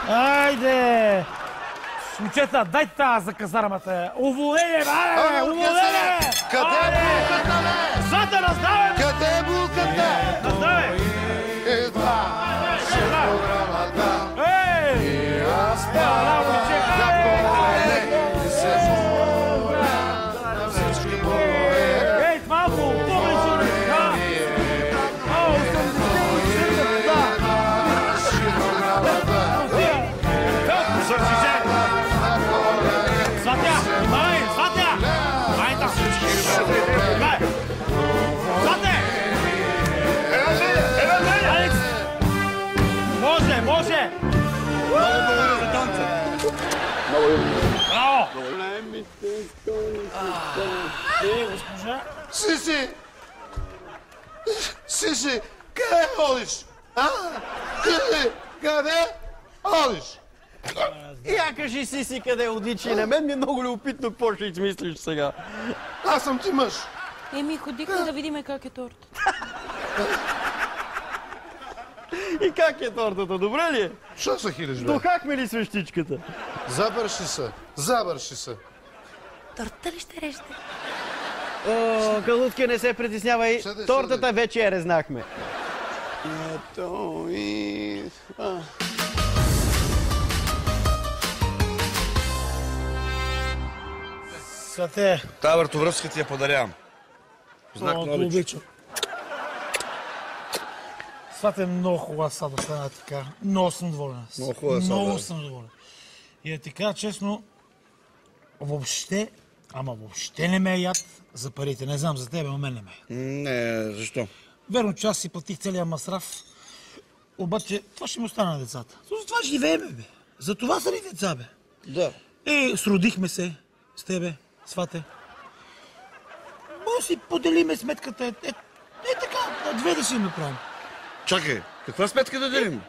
Айде! Момчета, дайте тази за казармата. Уволнение, бе! Уволнение! Къде е булката, бе? Зате, раздавай! Къде е булката? Раздавай! Едва ще програмата. Ей! И аз Браво, момчета! да поведе и се моля на всички мои. Ей, това е публично, да! О, 80 да! Сватя! Внимай! Сватя! Май там! Внимай! Свате! Алекс! Може, може! Много благодаря за танца. Браво! Госпожа? Сиси! Сиси, къде ходиш? А? Къде ходиш? Я кажи си къде одичи. На мен ми е много любопитно какво ще измислиш сега. Аз съм ти мъж. Еми, ходихме да видим как е торта. И как е тортата? Добре ли е? Що се хилиш, бе? Духахме ли свещичката? Забърши се. Торта ли ще режете? О, Галутке, не се притеснявай. Седи, Тортата седи. вече я резнахме. Ето и... Свате! Тая въртовръзка ти я подарявам. Знак на обич. Обичам. Свате, много хубава сада стана така. Много съм доволен. Много хубава сада, Много да. съм доволен. И да ти кажа честно, въобще не ме е яд за парите. Не знам за тебе, но мен не ме е. Не, защо? Верно, че аз си платих целия масраф, обаче това ще ми остане на децата. За това живееме, бе. За това са ни деца, бе. Да. Сродихме се с тебе, свате. Може си поделиме сметката. Така, две да си направим. Чакай, каква сметка да делим?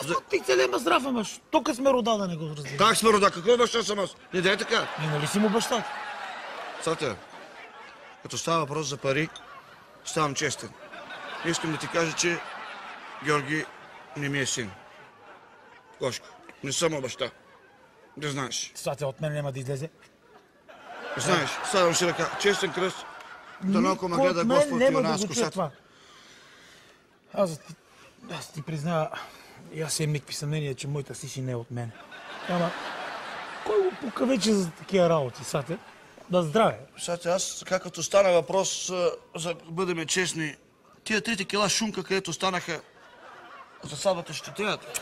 Аз платих целия масраф, амаш. Тук сме рода да не го разбирам. Как сме рода? Какво баща съм аз? Не дай така. Нали си му баща? Сатя, като става въпрос за пари, ставам честен. Искам да ти кажа, че Георги не ми е син. Гошко, не съм му баща. Да знаеш. Свате, от мен няма да излезе. Знаеш, ставам си ръка. Честен кръст. Дано ако ме гледа Господ и она с косата. Аз ти призная, и аз имам никакви съмнения, че моята сиси не е от мен. Ама, кой го пука вече за такива работи, Сате? Да здраве. Сатя, аз като стана въпрос, за да бъдем честни, тия 3 кила шунка, където станаха за сватбата, ще трябват.